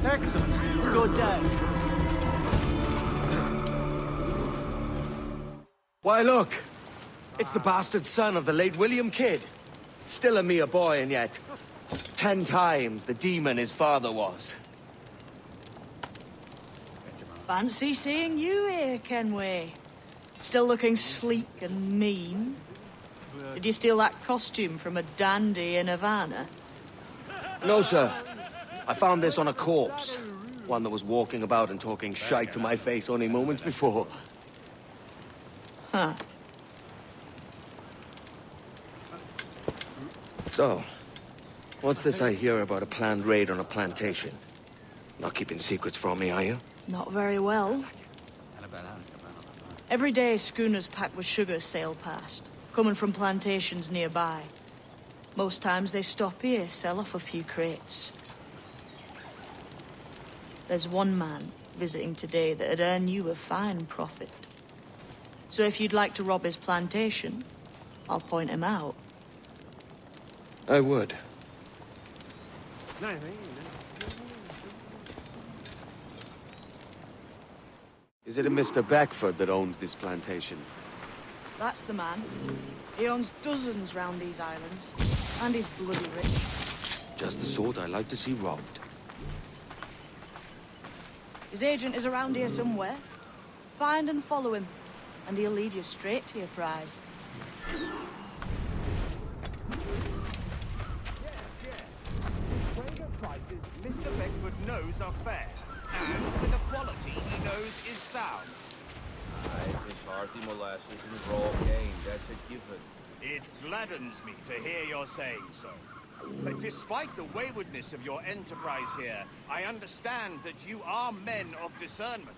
Excellent. Good day. Why, look! It's the bastard son of the late William Kidd. Still a mere boy, and yet 10 times the demon his father was. Fancy seeing you here, Kenway. Still looking sleek and mean. Did you steal that costume from a dandy in Havana? No, sir. I found this on a corpse. One that was walking about and talking shite to my face only moments before. Huh. So, what's this I hear about a planned raid on a plantation? Not keeping secrets from me, are you? Not very well. Every day, schooners packed with sugar sail past, coming from plantations nearby. Most times they stop here, sell off a few crates. There's one man visiting today that'd earn you a fine profit. So if you'd like to rob his plantation, I'll point him out. I would. Is it a Mr. Beckford that owns this plantation? That's the man. He owns dozens round these islands. And he's bloody rich. Just the sort I like to see robbed. His agent is around here somewhere. Find and follow him, and he'll lead you straight to your prize. Trader prices Mr. Beckford knows are fair, and with the quality he knows is sound. Aye, it's hearty molasses and raw cane, that's a given. It gladdens me to hear you're saying so. But despite the waywardness of your enterprise here, I understand that you are men of discernment.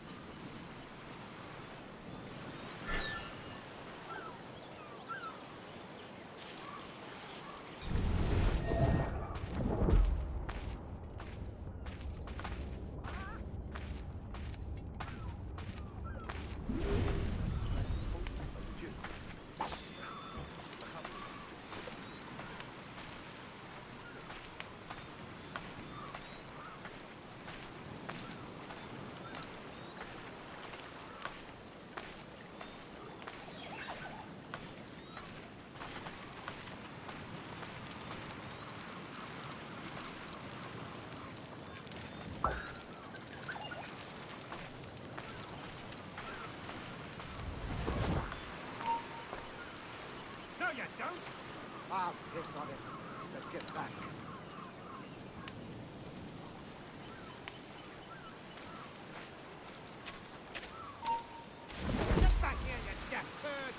You don't? I'll piss on it. Let's get back. Get back here, you deaf bird!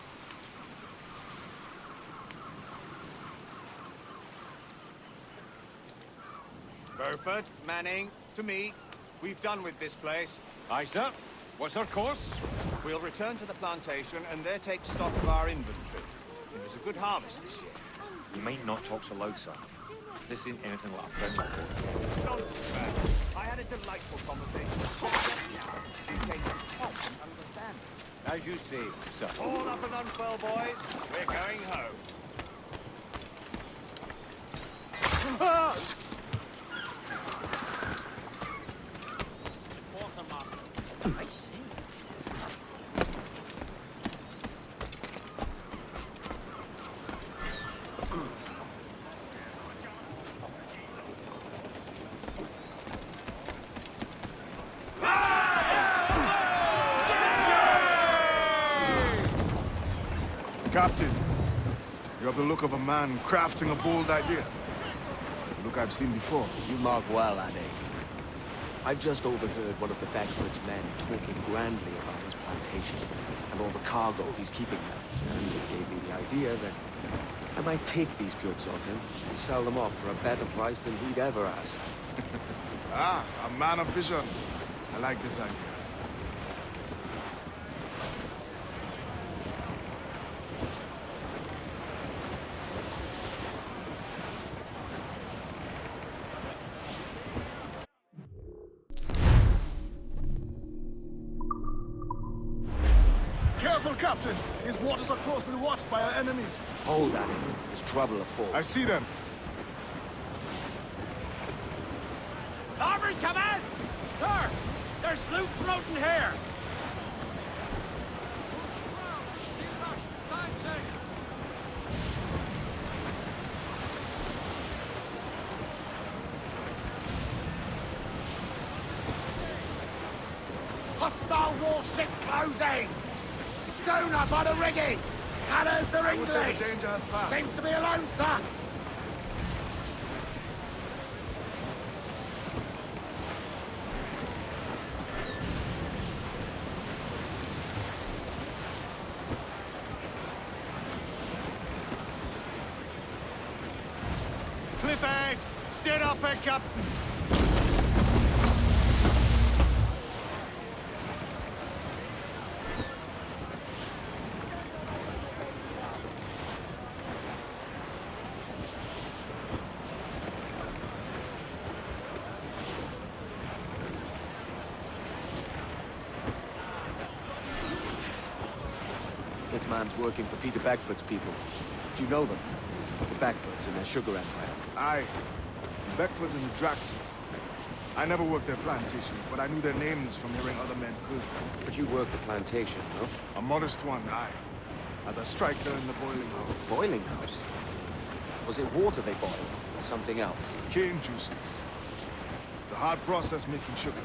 Burford, Manning, to me. We've done with this place. Aye, sir. What's our course? We'll return to the plantation and there take stock of our inventory. It was a good harvest this year. You might not talk so loud, sir. This isn't anything like a friendly court. Nonsense, man. I had a delightful conversation. You take the top and understand. As you say, sir. All up and unfurl, boys. We're going home. I see. Captain, you have the look of a man crafting a bold idea. A look I've seen before. You mark well, Annie. I've just overheard one of the Beckford's men talking grandly about his plantation and all the cargo he's keeping there. And it gave me the idea that I might take these goods off him and sell them off for a better price than he'd ever ask. Ah, a man of vision. I like this idea. Careful, Captain! These waters are closely watched by our enemies. Hold, Annie. There's trouble afoot. I see them. Aubrey, come in! There's loot floating here! Hostile warship closing! Schooner by the rigging! Colours are I would say English! the danger has passed. Seems to be alone, sir! Clifford! Steer up here, Captain! This man's working for Peter Bagfoot's people. Do you know them? The Bagfoots and their sugar empire. Aye. The Beckfords and the Draxes. I never worked their plantations, but I knew their names from hearing other men curse them. But you worked the plantation, no? A modest one, aye. As a striker in the boiling house. Boiling house? Was it water they boiled, or something else? Cane juices. It's a hard process making sugar.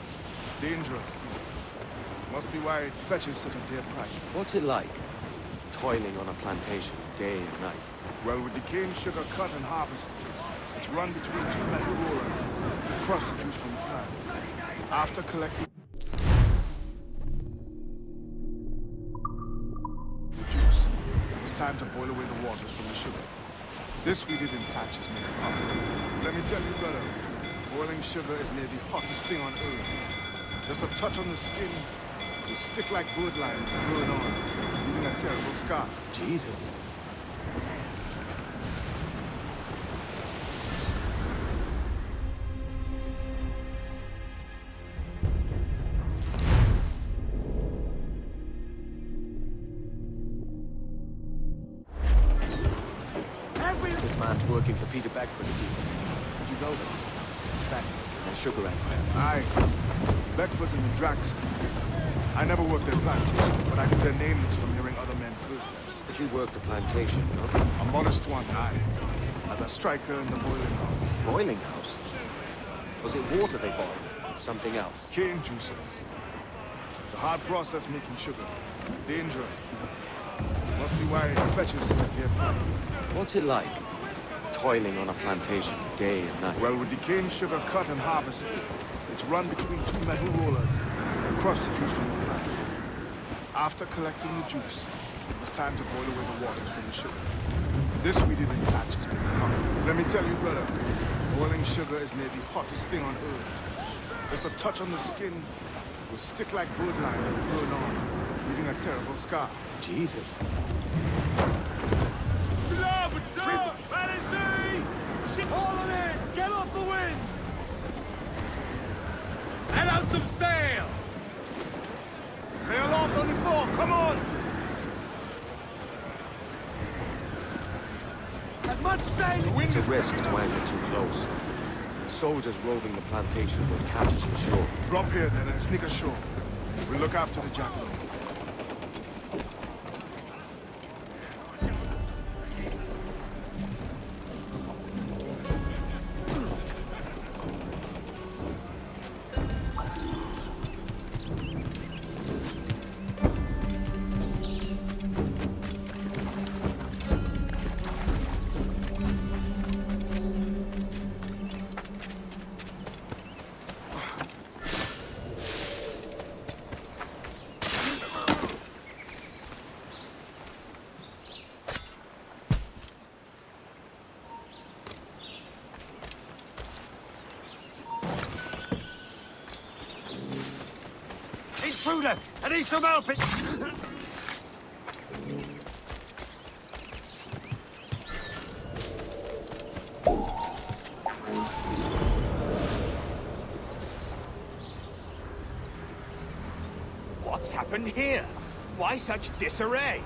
Dangerous, too. Must be why it fetches such a dear price. What's it like, toiling on a plantation day and night? Well, with the cane sugar cut and harvested, it's run between two metal rollers, across the juice from the plant. After collecting the juice, it was time to boil away the waters from the sugar. This we did in Tatch's make pop. Let me tell you, brother, boiling sugar is near the hottest thing on earth. Just a touch on the skin will stick like birdlime and burn on, leaving a terrible scar. Jesus. This man's working for Peter Bagfoot's people. Do you know them? Bagfoot and their sugar empire. Aye. Beckford and the Draxes. I never worked their plantation, but I knew their names from hearing other men curse them. But you worked the plantation, no? A modest one, aye. As a striker in the boiling house. Boiling house? Was it water they boiled, or something else? Cane juices. It's a hard process making sugar. Dangerous. Must be why it fetches such a dear price. What's it like, toiling on a plantation day and night? Well, with the cane sugar cut and harvested, it's run between two metal rollers, across the juice from the plant. After collecting the juice, it was time to boil away the waters from the sugar. This we did in Tatch's make pop. Let me tell you, brother, boiling sugar is near the hottest thing on earth. Just a touch on the skin will stick like birdlime and burn on, leaving a terrible scar. Jesus. Ship hauling in! Get off the wind! Let out some sail! They are lost on the floor, come on! As much sail as It's a risk to anchor too close. The soldiers roving the plantation will catch us for sure. Drop here then and sneak ashore. We'll look after the jackal. Intruder! I need some help! What's happened here? Why such disarray?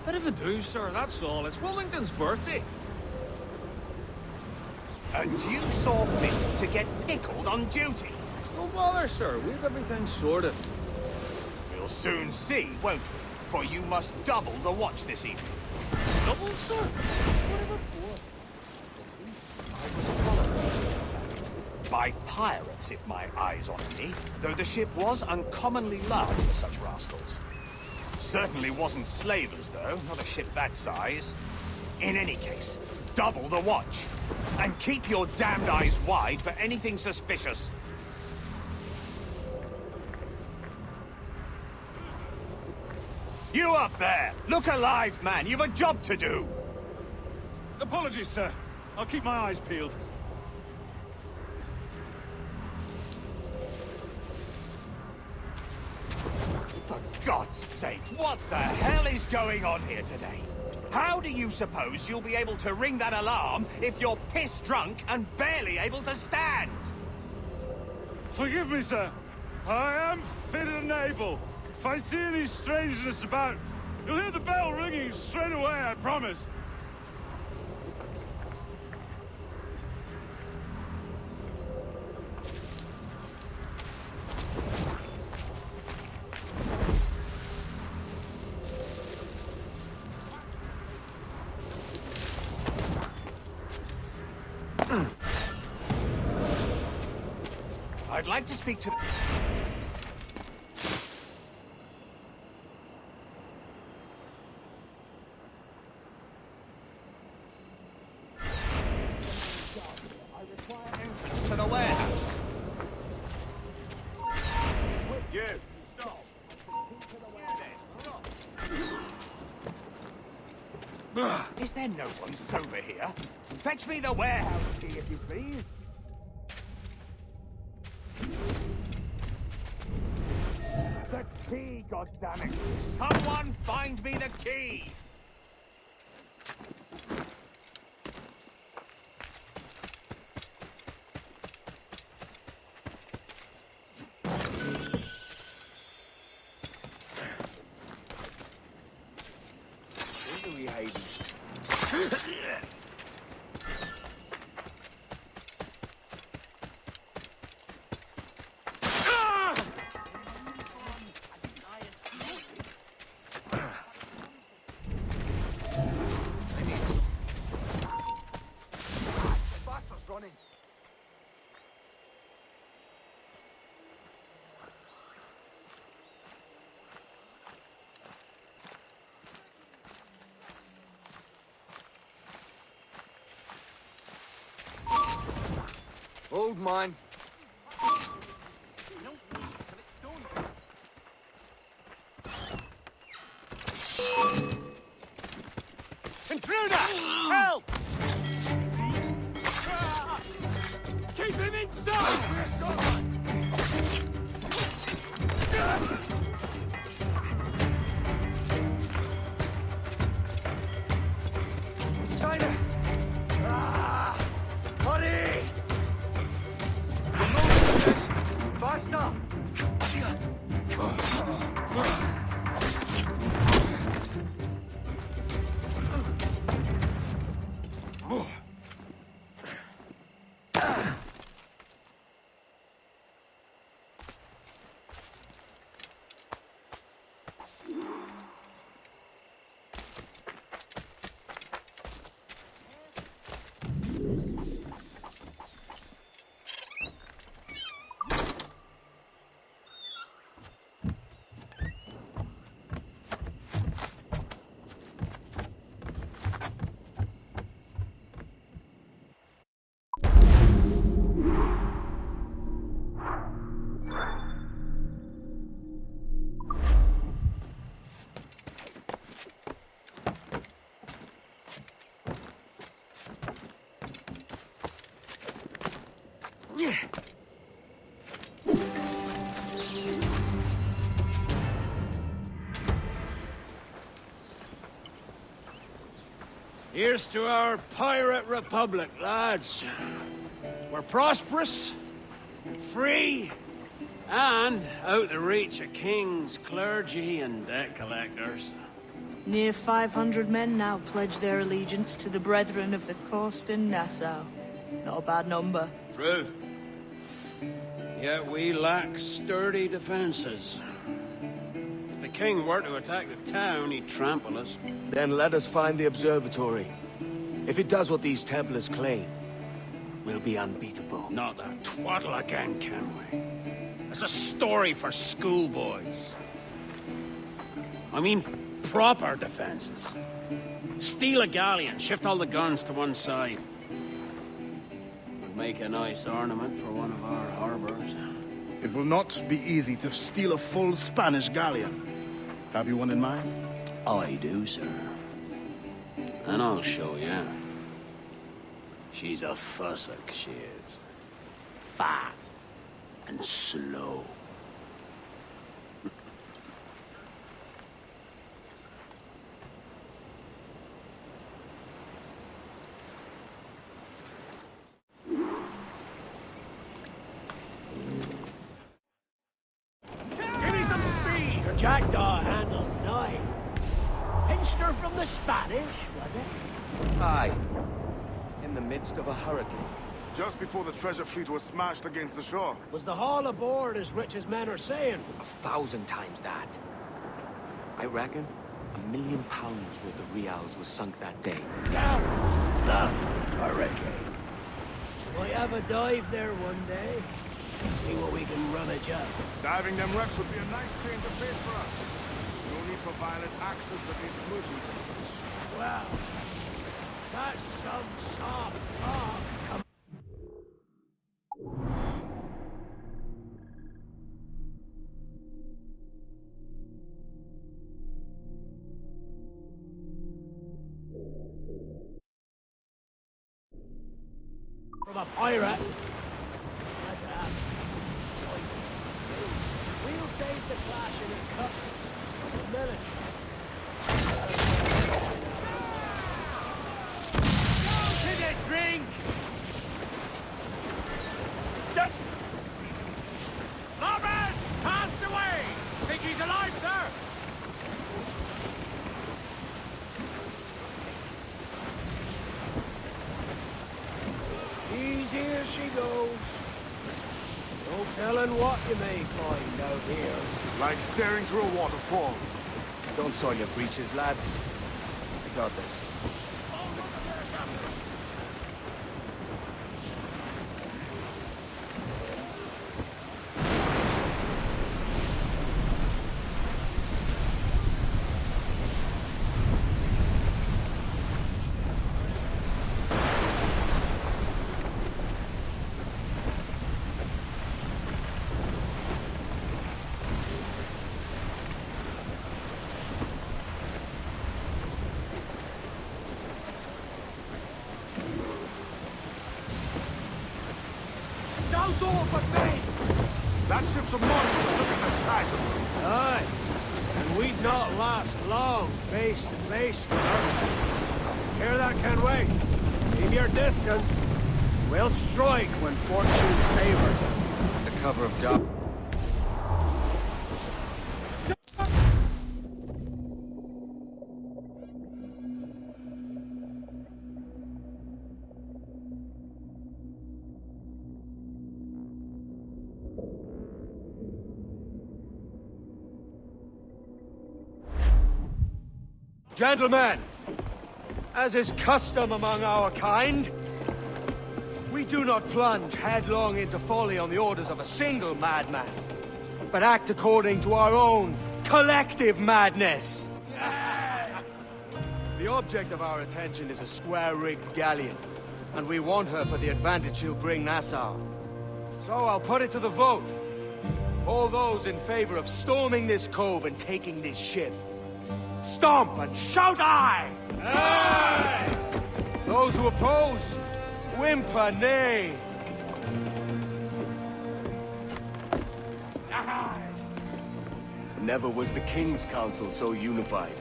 Bit of a do, sir, that's all. It's Wilmington's birthday. And you saw fit to get pickled on duty? Don't bother, sir. We've everything sorted. We'll soon see, won't we? For you must double the watch this evening. Double, sir? Whatever for? By pirates, if my eye's on me, though the ship was uncommonly large for such rascals. Certainly wasn't slavers, though, not a ship that size. In any case, double the watch. And keep your damned eyes wide for anything suspicious. You up there! Look alive, man! You've a job to do! Apologies, sir. I'll keep my eyes peeled. For God's sake, what the hell is going on here today? How do you suppose you'll be able to ring that alarm if you're piss-drunk and barely able to stand? Forgive me, sir. I am fit and able. If I see any strangeness about, you'll hear the bell ringing straight away, I promise. I'd like to speak to... entrance to the warehouse. You, stop. Is there no one sober here? Fetch me the warehouse key, if you please. The key, goddammit! Someone find me the key! Where do we hide these? Old mine. Intruder! Help! Keep him inside! Shiner! Hurry! Faster! Here's to our pirate republic, lads. We're prosperous, and free, and out the reach of kings, clergy, and debt collectors. Near 500 men now pledge their allegiance to the Brethren of the Coast in Nassau. Not a bad number. Truth. Yet we lack sturdy defenses. If the king were to attack the town, he'd trample us. Then let us find the observatory. If it does what these Templars claim, we'll be unbeatable. Not that twaddle again, can we? It's a story for schoolboys. I mean, proper defenses. Steal a galleon, shift all the guns to one side. Would make a nice ornament for one of our harbors. It will not be easy to steal a full Spanish galleon. Have you one in mind? I do, sir. And I'll show you. She's a fussock, she is. Fat and slow. Give me some speed! Your jackdaw handles nice. Pinched her from the Spanish, was it? Aye. In the midst of a hurricane. Just before the treasure fleet was smashed against the shore. Was the haul aboard as rich as men are saying? 1,000 times that. I reckon £1 million worth of reals was sunk that day. Down! That hurricane. Might have a dive there one day. See what we can rummage up. Diving them wrecks would be a nice change of pace for us. No need for violent actions against merchants and such. Well, that's some soft talk. Come from a pirate. That's it. We'll save the clashing and cutlasses from the military. Did it drink? Norman! Passed away! Think he's alive, sir? Easy as she goes. No telling what you may find out here. Like staring through a waterfall. Don't soil your breeches, lads. I got this. Those all but me! That ship's a monster. Look at the size of it. Aye. And we'd not last long face to face with her. Hear that, Kenway? Keep your distance. We'll strike when fortune favors it. The cover of dark. Gentlemen, as is custom among our kind, we do not plunge headlong into folly on the orders of a single madman, but act according to our own collective madness. The object of our attention is a square-rigged galleon, and we want her for the advantage she'll bring Nassau. So I'll put it to the vote. All those in favor of storming this cove and taking this ship, stomp and shout aye! Aye! Those who oppose, whimper nay. Never was the King's Council so unified.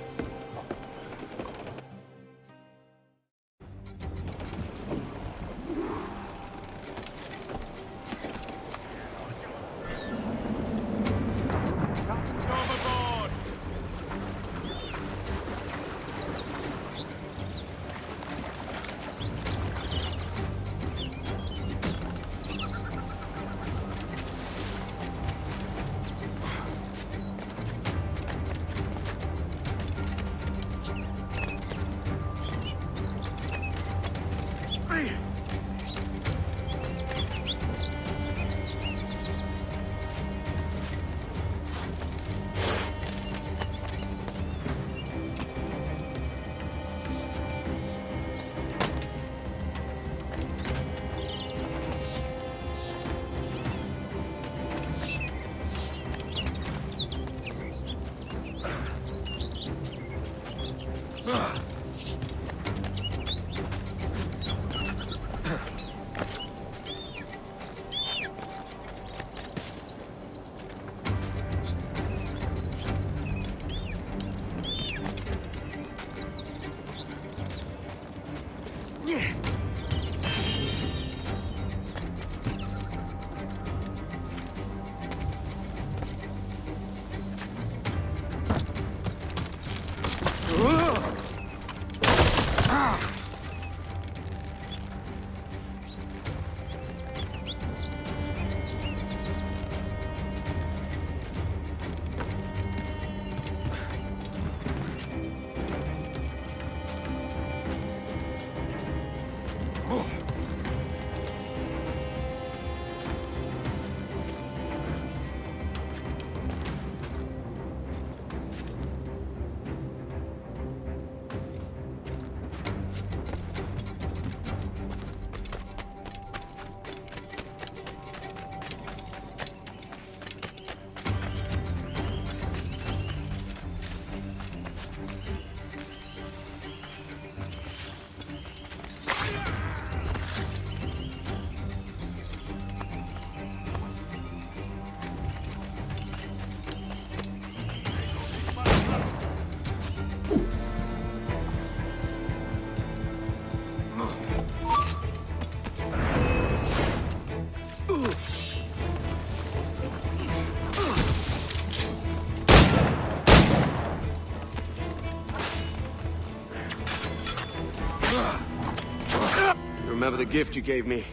Remember the gift you gave me?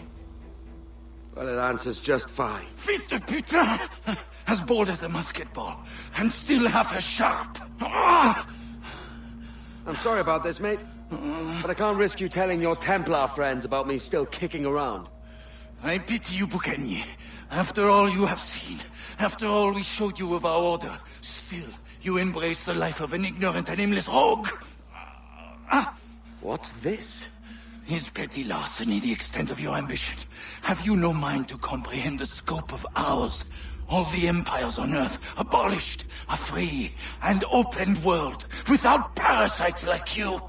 Well, it answers just fine. Fils de putain! As bold as a musket ball, and still half as sharp. Ah! I'm sorry about this, mate. But I can't risk you telling your Templar friends about me still kicking around. I pity you, Bucanier. After all you have seen, after all we showed you of our order, still you embrace the life of an ignorant and aimless rogue. What's this? Is petty larceny the extent of your ambition? Have you no mind to comprehend the scope of ours? All the empires on Earth abolished, a free and open world, without parasites like you.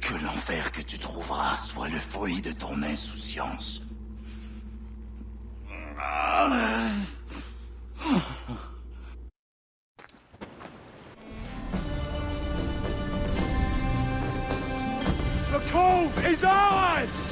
Que l'enfer que tu trouveras soit le fruit de ton insouciance. The cove is ours!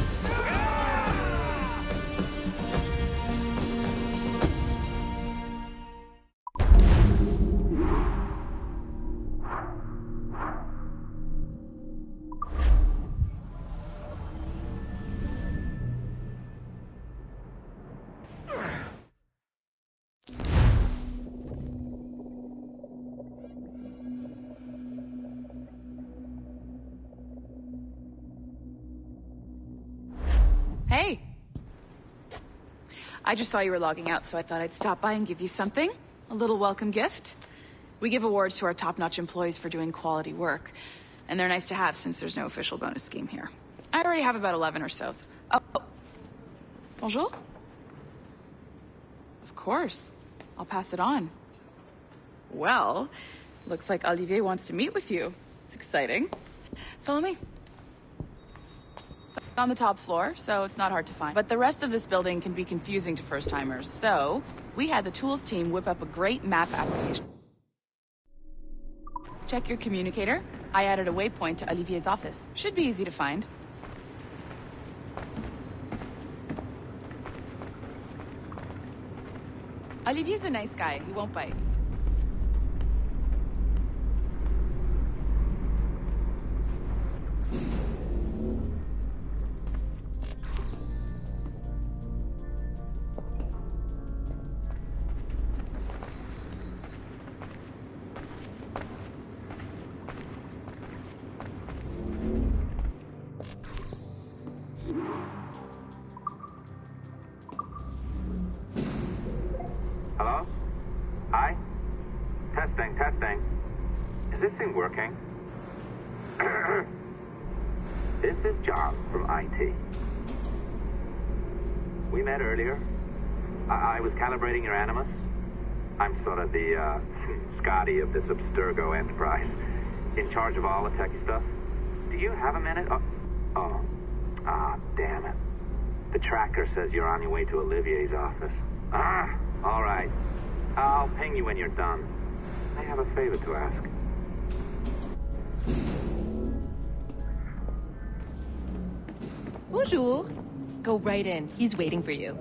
Hey! I just saw you were logging out, so I thought I'd stop by and give you something. A little welcome gift. We give awards to our top-notch employees for doing quality work, and they're nice to have since there's no official bonus scheme here. I already have about 11 or so. Oh. Bonjour? Of course. I'll pass it on. Well, looks like Olivier wants to meet with you. It's exciting. Follow me. It's on the top floor, so it's not hard to find. But the rest of this building can be confusing to first-timers, so we had the tools team whip up a great map application. Check your communicator. I added a waypoint to Olivier's office. Should be easy to find. Olivier's a nice guy. He won't bite. Hello? Hi? Testing, testing. Is this thing working? This is John from IT. We met earlier. I was calibrating your Animus. I'm sort of the Scotty of this Abstergo enterprise. In charge of all the techie stuff? Do you have a minute? Damn it. The tracker says you're on your way to Olivier's office. All right. I'll ping you when you're done. I have a favor to ask. Bonjour. Go right in. He's waiting for you.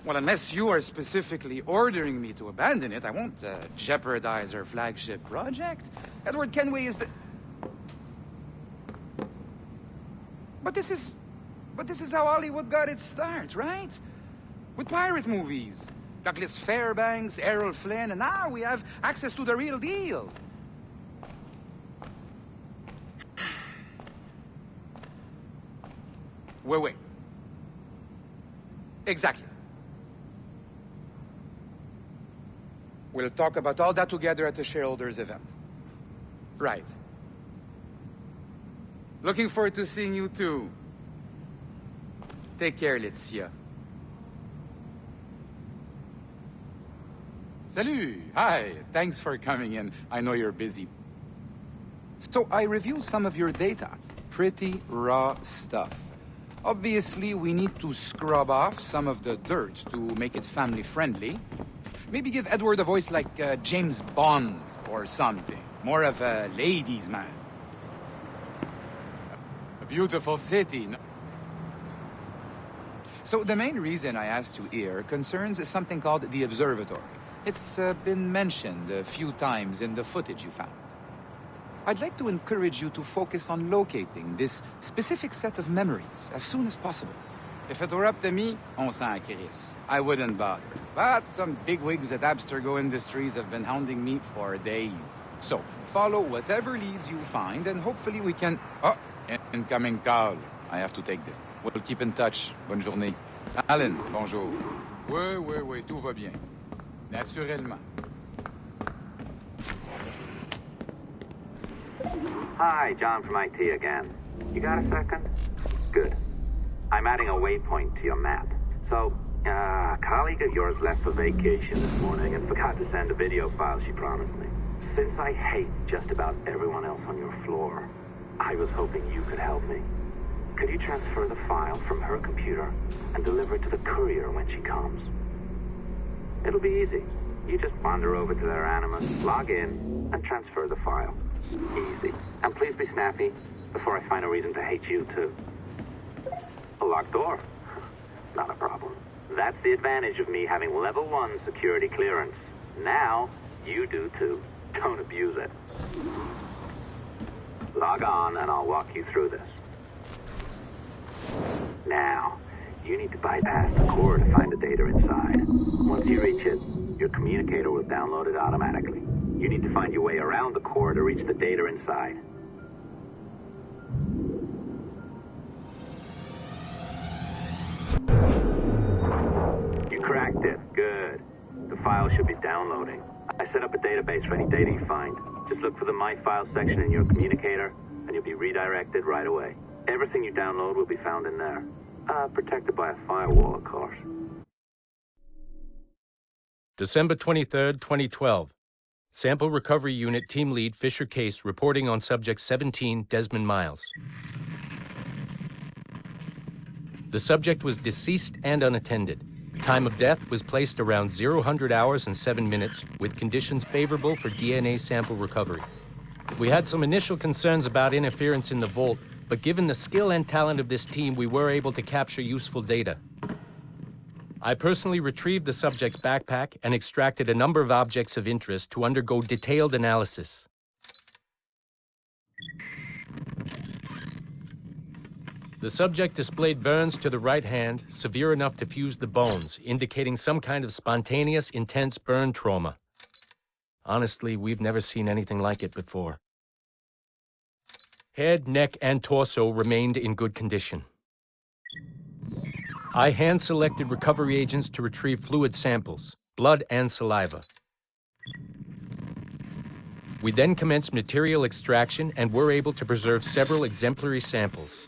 Well, unless you are specifically ordering me to abandon it, I won't jeopardize our flagship project. Edward Kenway is the... But this is how Hollywood got its start, right? With pirate movies. Douglas Fairbanks, Errol Flynn, and now we have access to the real deal. Wait. Exactly. We'll talk about all that together at the shareholders event. Right. Looking forward to seeing you too. Take care, Laetitia. Salut! Hi, thanks for coming in. I know you're busy. So I reviewed some of your data. Pretty raw stuff. Obviously, we need to scrub off some of the dirt to make it family-friendly. Maybe give Edward a voice like James Bond or something. More of a ladies' man. A beautiful city, no? So the main reason I asked you here concerns something called the Observatory. It's been mentioned a few times in the footage you found. I'd like to encourage you to focus on locating this specific set of memories as soon as possible. If it were up to me, on s'en crisse. I wouldn't bother. But some bigwigs at Abstergo Industries have been hounding me for days. So, follow whatever leads you find, and hopefully we can... Oh, incoming call. I have to take this. We'll keep in touch. Bonne journée. Alan, bonjour. Oui, tout va bien. Naturellement. Hi, John from IT again. You got a second? Good. I'm adding a waypoint to your map. So, a colleague of yours left for vacation this morning and forgot to send a video file she promised me. Since I hate just about everyone else on your floor, I was hoping you could help me. Could you transfer the file from her computer and deliver it to the courier when she comes? It'll be easy. You just wander over to their Animus, log in, and transfer the file. Easy. And please be snappy before I find a reason to hate you, too. A locked door? Not a problem. That's the advantage of me having level 1 security clearance. Now, you do too. Don't abuse it. Log on and I'll walk you through this. Now, you need to bypass the core to find the data inside. Once you reach it, your communicator will download it automatically. You need to find your way around the core to reach the data inside. You cracked it. Good. The file should be downloading. I set up a database for any data you find. Just look for the My Files section in your communicator, and you'll be redirected right away. Everything you download will be found in there. Protected by a firewall, of course. December 23rd, 2012. Sample Recovery Unit Team Lead Fisher Case reporting on Subject 17, Desmond Miles. The subject was deceased and unattended. Time of death was placed around 0000 hours and 7 minutes, with conditions favorable for DNA sample recovery. We had some initial concerns about interference in the vault, but given the skill and talent of this team, we were able to capture useful data. I personally retrieved the subject's backpack and extracted a number of objects of interest to undergo detailed analysis. The subject displayed burns to the right hand, severe enough to fuse the bones, indicating some kind of spontaneous, intense burn trauma. Honestly, we've never seen anything like it before. Head, neck, and torso remained in good condition. I hand-selected recovery agents to retrieve fluid samples, blood and saliva. We then commenced material extraction and were able to preserve several exemplary samples.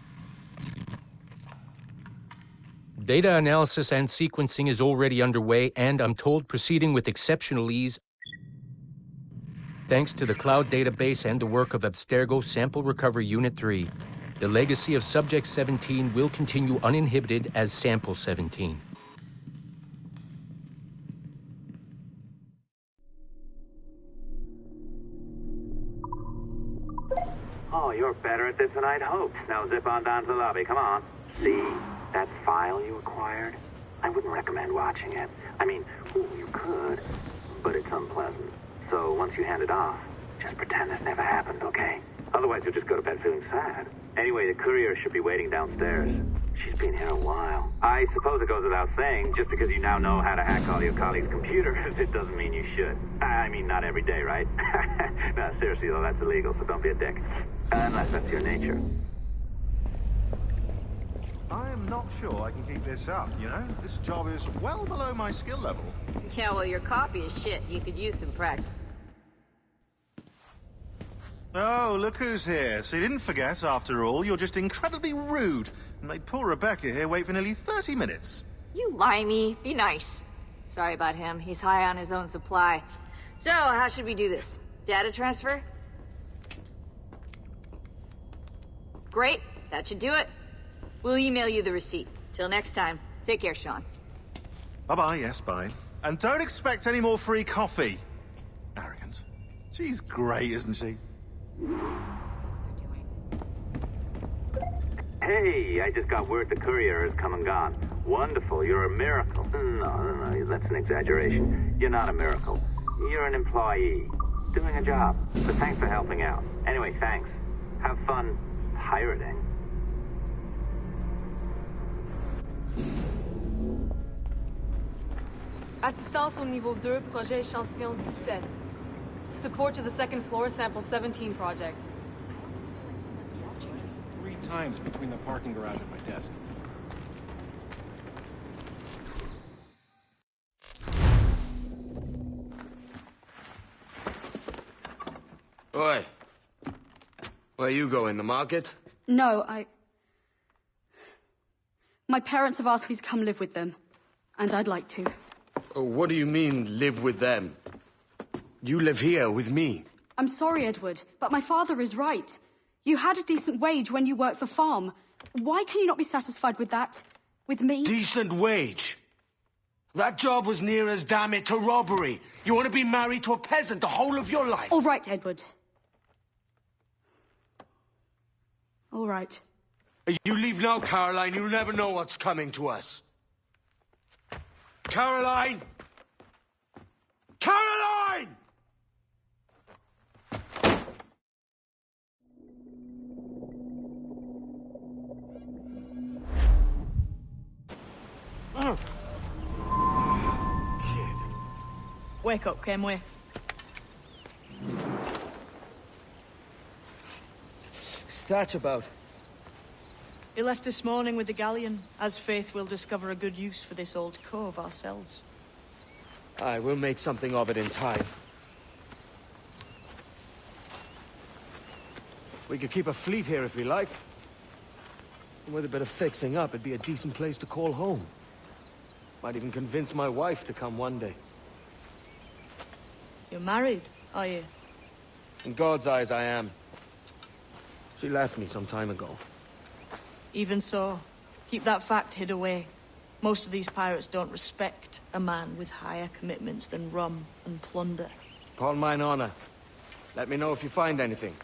Data analysis and sequencing is already underway, and I'm told proceeding with exceptional ease thanks to the cloud database and the work of Abstergo Sample Recovery Unit 3. The legacy of Subject 17 will continue uninhibited as Sample 17. Oh, you're better at this than I'd hoped. Now zip on down to the lobby. Come on. See that file you acquired? I wouldn't recommend watching it. I mean, ooh, you could, but it's unpleasant. So once you hand it off, just pretend this never happened, okay? Otherwise, you'll just go to bed feeling sad. Anyway, the courier should be waiting downstairs. She's been here a while. I suppose it goes without saying, just because you now know how to hack all your colleagues' computers, it doesn't mean you should. I mean, not every day, right? No, seriously, though, that's illegal, so don't be a dick. Unless that's your nature. I am not sure I can keep this up, you know? This job is well below my skill level. Yeah, well, your coffee is shit. You could use some practice. Oh, look who's here. So you didn't forget, after all, you're just incredibly rude and made poor Rebecca here wait for nearly 30 minutes. You limey. Be nice. Sorry about him. He's high on his own supply. So, how should we do this? Data transfer? Great. That should do it. We'll email you the receipt. Till next time. Take care, Sean. Bye-bye, yes, bye. And don't expect any more free coffee. Arrogant. She's great, isn't she? Hey, I just got word the courier has come and gone. Wonderful, you're a miracle. No, that's an exaggeration. You're not a miracle. You're an employee, doing a job. But thanks for helping out. Anyway, thanks. Have fun pirating. Assistance au niveau 2, projet échantillon 17. Support to the second floor sample 17 project. 3 times between the parking garage and my desk. Oi. Where you going, the market? No, my parents have asked me to come live with them, and I'd like to. Oh, what do you mean, live with them? You live here with me. I'm sorry, Edward, but my father is right. You had a decent wage when you worked the farm. Why can you not be satisfied with that? With me? Decent wage? That job was near as, damn it, to robbery. You want to be married to a peasant the whole of your life? All right, Edward. All right. You leave now, Caroline. You'll never know what's coming to us. Caroline! Caroline! Oh. Kid. Wake up, Kenway. What's that about? He left this morning with the galleon. As Faith will discover a good use for this old cove ourselves. Aye, we'll make something of it in time. We could keep a fleet here if we like. And with a bit of fixing up, it'd be a decent place to call home. Might even convince my wife to come one day. You're married, are you? In God's eyes, I am. She left me some time ago. Even so, keep that fact hid away. Most of these pirates don't respect a man with higher commitments than rum and plunder. Upon mine honor. Let me know if you find anything.